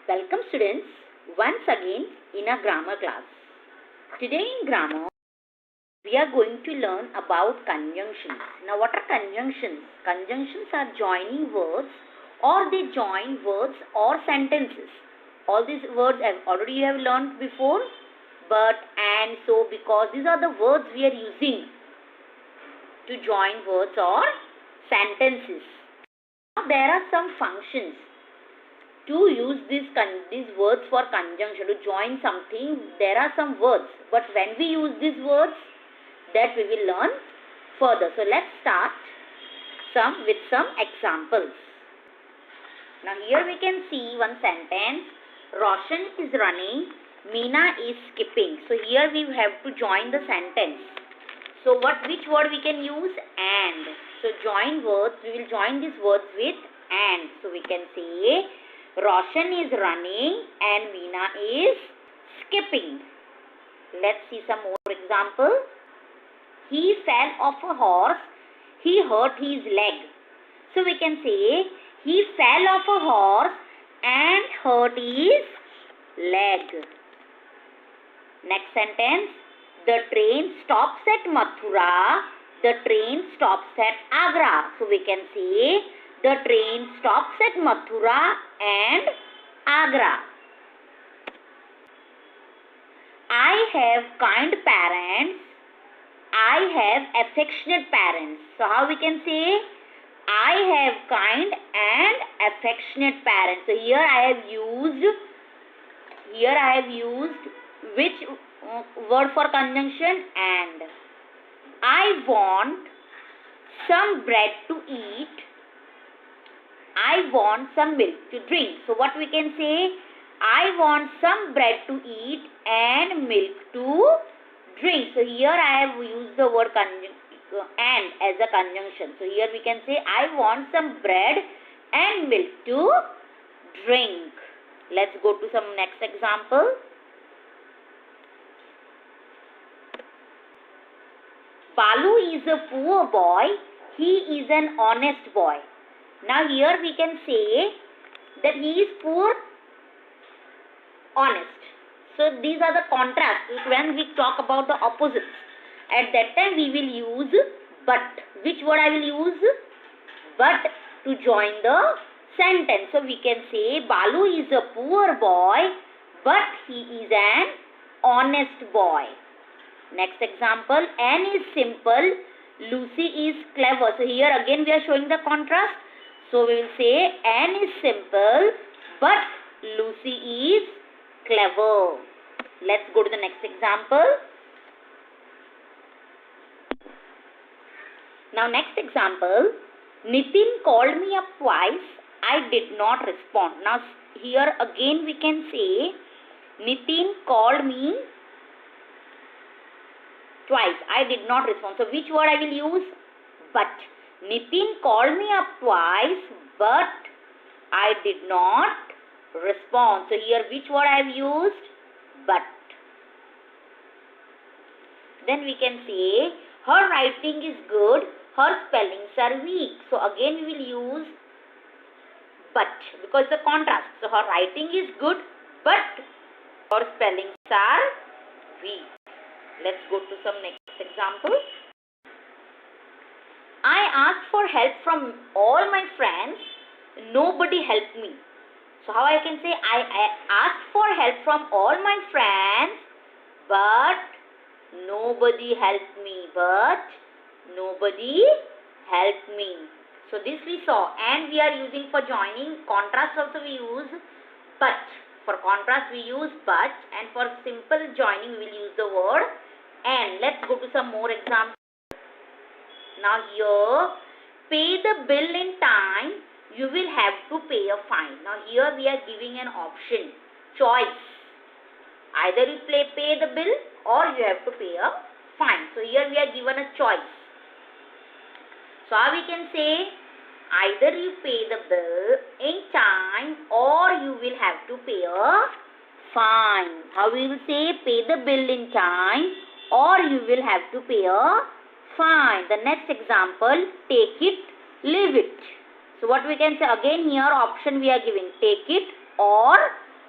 Welcome students once again in a grammar class. Today in grammar we are going to learn about conjunctions. Now what are conjunctions? Conjunctions are joining words or they join words or sentences. All these words you have learned before, but, and, so, because these are the words we are using to join words or sentences. Now there are some functions to use these words for conjunction, to join something. There are some words, but when we use these words, that we will learn further. So let's start with some examples. Now here we can see one sentence. Roshan is running, Meena is skipping. So here we have to join the sentence. So which word we can use? And. So join words, we will join these words with and. So we can say Roshan is running and Meena is skipping. Let's see some more example. He fell off a horse, he hurt his leg. So we can say he fell off a horse and hurt his leg. Next sentence. The train stops at Mathura, the train stops at Agra. So we can say the train stops at Mathura and Agra. I have kind parents, I have affectionate parents. So how we can say I have kind and affectionate parents. So here I have used which word for conjunction? And. I want some bread to eat, I want some milk to drink. So what we can say? I want some bread to eat and milk to drink. So here I have used the word and as a conjunction. So here we can say I want some bread and milk to drink. Let's go to some next example. Balu is a poor boy, he is an honest boy. Now here we can say that he is poor, honest. So these are the contrasts when we talk about the opposites. At that time we will use but. Which word I will use? But to join the sentence. So we can say Balu is a poor boy but he is an honest boy. Next example. Anne is simple, Lucy is clever. So here again we are showing the contrast. So we will say Anne is simple but Lucy is clever. Let's go to the next example. Now next example. Nitin called me up twice, I did not respond. Now here again we can say Nitin called me twice, I did not respond. So which word I will use? But. Nitin called me up twice but I did not respond. So here which word I have used? But. Then we can say her writing is good, her spellings are weak. So again we will use but because the contrast. So her writing is good but her spellings are weak. Let's go to some next example. I asked for help from all my friends, nobody helped me. So how I can say I asked for help from all my friends but nobody helped me. So this we saw, and we are using for joining. Contrast also we use but. For contrast we use but, and for simple joining we will use the word and. Let's go to some more examples. Now here, pay the bill in time, you will have to pay a fine. Now here we are giving an option, choice. Either you pay the bill or you have to pay a fine. So here we are given a choice. So how we can say, either you pay the bill in time or you will have to pay a fine. How we will say, pay the bill in time or you will have to pay a fine. The next example, take it, leave it. So what we can say, again here option we are giving, take it or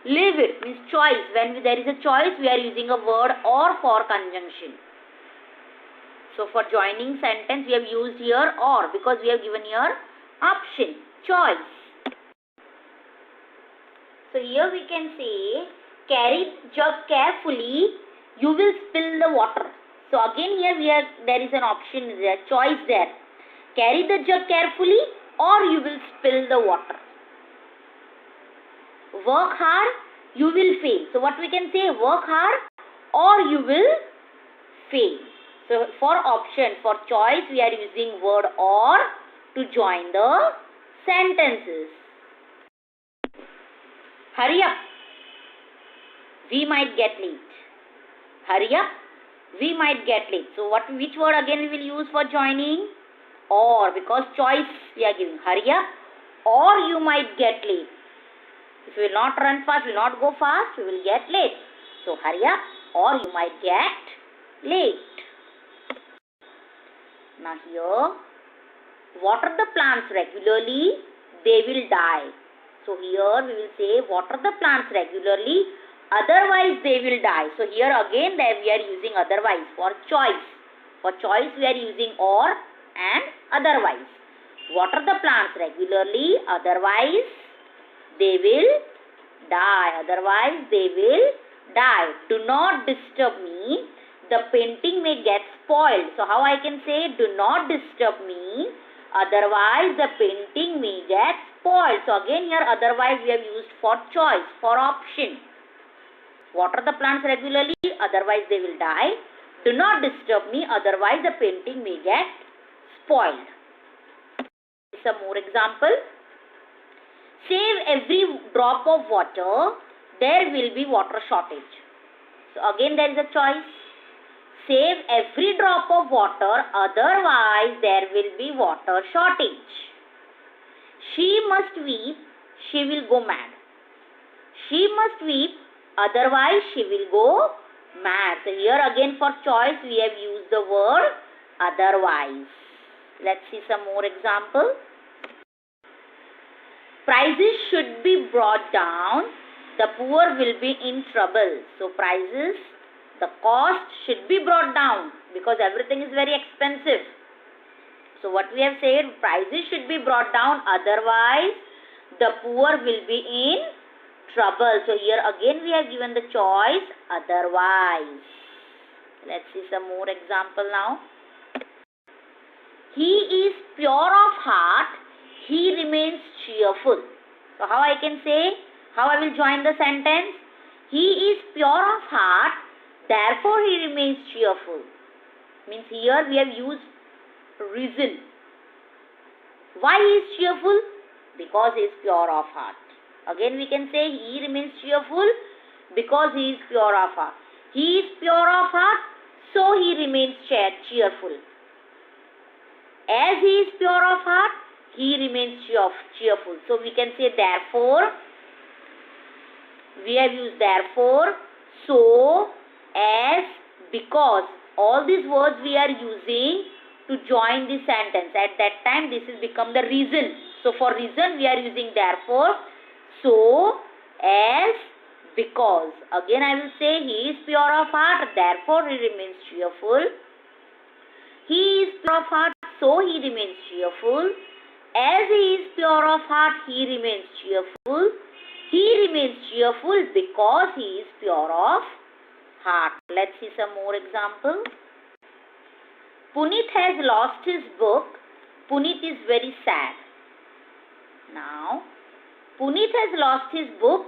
Live it means choice. When there is a choice, we are using a word or for conjunction. So for joining sentence, we have used here or because we have given here option, choice. So here we can say, carry jug carefully, you will spill the water. So again here there is an option there, choice there. Carry the jug carefully or you will spill the water. Work hard, you will fail. So what we can say, work hard or you will fail. So for option, for choice, we are using word or to join the sentences. Hurry up, we might get late. Hurry up, we might get late. So which word again we will use for joining? Or, because choice we are giving. Hurry up or you might get late. If we will not run fast, we will not go fast, we will get late. So hurry up or you might get late. Now here, water the plants regularly, they will die. So here we will say, water the plants regularly, otherwise they will die. So here again we are using otherwise for choice. For choice we are using or and otherwise. Water the plants regularly, otherwise they will die. Otherwise they will die. Do not disturb me, the painting may get spoiled. So how I can say, do not disturb me, otherwise the painting may get spoiled. So again here otherwise we have used for choice, for option. Water the plants regularly, otherwise they will die. Do not disturb me, otherwise the painting may get spoiled. Some more example. Save every drop of water, there will be water shortage. So again there is a choice. Save every drop of water, otherwise there will be water shortage. She must weep, she will go mad. She must weep, otherwise she will go mad. So here again for choice we have used the word otherwise. Let's see some more example. Prices should be brought down, the poor will be in trouble. So prices, the cost should be brought down because everything is very expensive. So what we have said, prices should be brought down, otherwise the poor will be in trouble. So here again we have given the choice otherwise. Let's see some more example now. He is pure of heart, he remains cheerful. So how I can say, how I will join the sentence? He is pure of heart, therefore he remains cheerful. Means here we have used reason. Why he is cheerful? Because he is pure of heart. Again we can say he remains cheerful because he is pure of heart. He is pure of heart, so he remains cheerful. As he is pure of heart, he remains cheerful. So we can say therefore. We have used therefore, so, as, because. All these words we are using to join the sentence. At that time this has become the reason. So for reason we are using therefore, so, as, because. Again I will say he is pure of heart, therefore he remains cheerful. He is pure of heart, so he remains cheerful. As he is pure of heart, he remains cheerful. He remains cheerful because he is pure of heart. Let's see some more example. Punit has lost his book. Punit is very sad. Now, Punit has lost his book.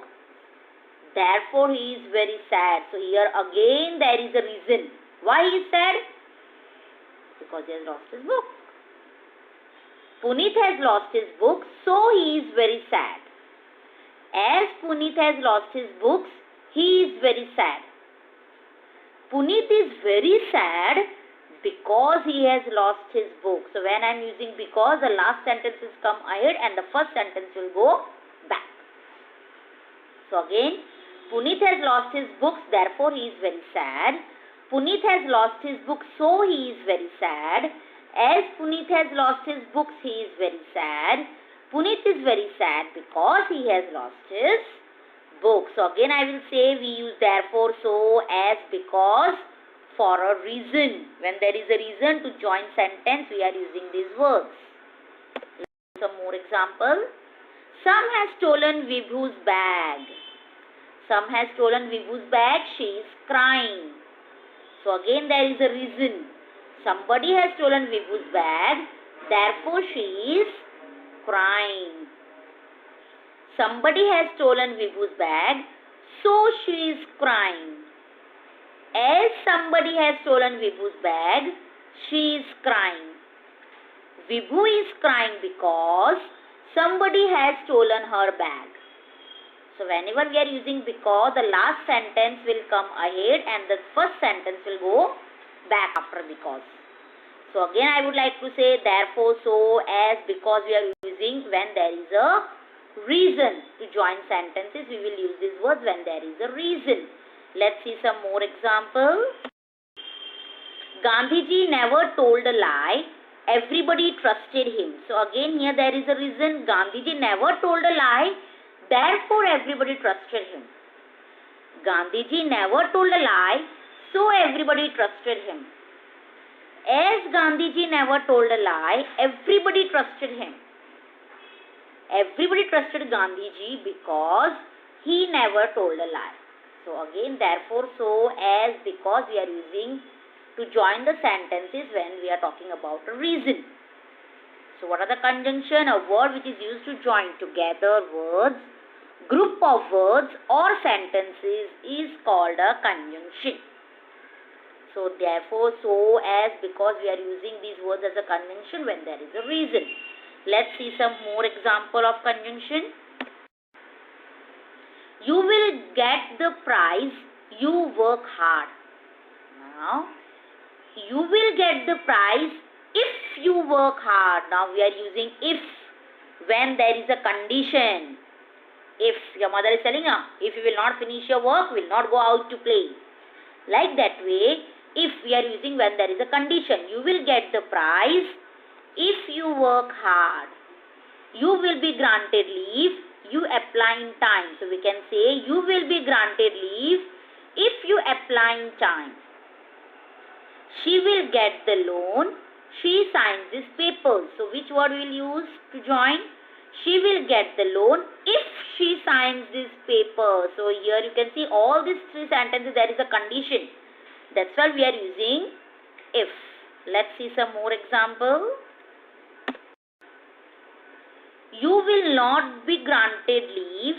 Therefore, he is very sad. So here again there is a reason. Why he is sad? Because he has lost his book. Punit has lost his book, so he is very sad. As Punit has lost his books, he is very sad. Punit is very sad because he has lost his book. So when I am using because, the last sentence will come ahead and the first sentence will go back. So again, Punit has lost his books, therefore he is very sad. Punit has lost his books, so he is very sad. As Punit has lost his books, he is very sad. Punit is very sad because he has lost his book. So again I will say we use therefore, so, as, because for a reason. When there is a reason to join sentence, we are using these words. Some more example. Some has stolen Vibhu's bag. Some has stolen Vibhu's bag. She is crying. So again there is a reason. Somebody has stolen Vibhu's bag. Therefore she is crying. Somebody has stolen Vibhu's bag. So she is crying. As somebody has stolen Vibhu's bag, she is crying. Vibhu is crying because somebody has stolen her bag. So whenever we are using because, the last sentence will come ahead and the first sentence will go back after because. So again I would like to say therefore, so, as, because we are using when there is a reason to join sentences. We will use these words when there is a reason. Let's see some more examples. Gandhiji never told a lie. Everybody trusted him. So again here there is a reason. Gandhiji never told a lie. Therefore everybody trusted him. Gandhiji never told a lie. So everybody trusted him. As Gandhiji never told a lie, everybody trusted him. Everybody trusted Gandhiji because he never told a lie. So again therefore, so, as, because we are using to join the sentences when we are talking about a reason. So what are the conjunction? A word which is used to join together words, group of words or sentences is called a conjunction. So therefore, so, as, because we are using these words as a conjunction when there is a reason. Let's see some more example of conjunction. You will get the prize, you work hard. Now, you will get the prize if you work hard. Now we are using if when there is a condition. If your mother is telling you, if you will not finish your work, will not go out to play. Like that way, if we are using when there is a condition. You will get the prize if you work hard. You will be granted leave. You apply in time. So we can say you will be granted leave if you apply in time. She will get the loan. She signs this paper. So which word will use to join? She will get the loan if she signs this paper. So here you can see all these three sentences there is a condition. That's why we are using if. Let's see some more example. You will not be granted leave.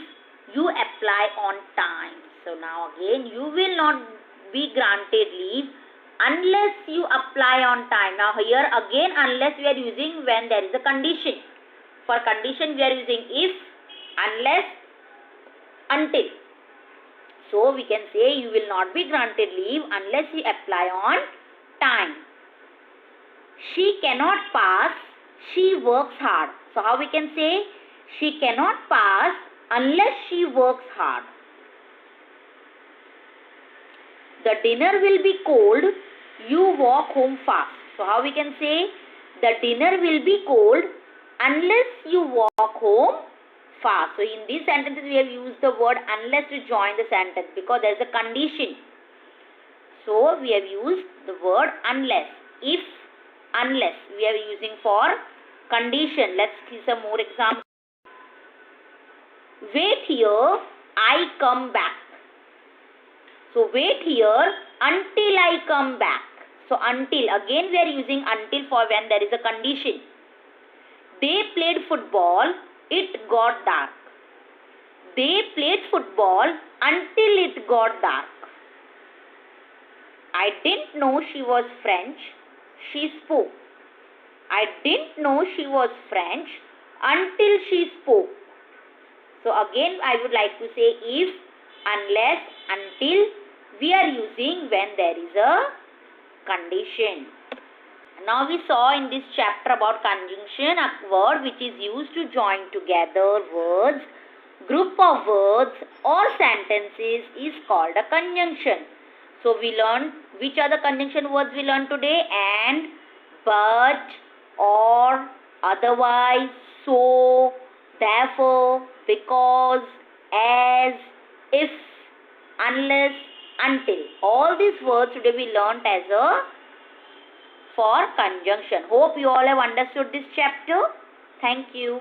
You apply on time. So now again, you will not be granted leave unless you apply on time. Now here again, unless we are using when there is a condition. For condition we are using if, unless, until. So we can say you will not be granted leave unless you apply on time. She cannot pass. She works hard. So how we can say she cannot pass unless she works hard. The dinner will be cold. You walk home fast. So how we can say the dinner will be cold unless you walk home fast. So in these sentences we have used the word unless to join the sentence because there is a condition. So we have used the word unless. If, unless we are using for condition. Let's see some more examples. Wait here, I come back. So wait here until I come back. So until, again we are using until for when there is a condition. They played football, it got dark. They played football until it got dark. I didn't know she was French. She spoke. I didn't know she was French until she spoke. So again I would like to say if, unless, until we are using when there is a condition. Now we saw in this chapter about conjunction, a word which is used to join together words, group of words or sentences is called a conjunction. So we learned which are the conjunction words we learned today: and, but, or, otherwise, so, therefore, because, as, if, unless, until. All these words today we learnt as a for conjunction. Hope you all have understood this chapter. Thank you.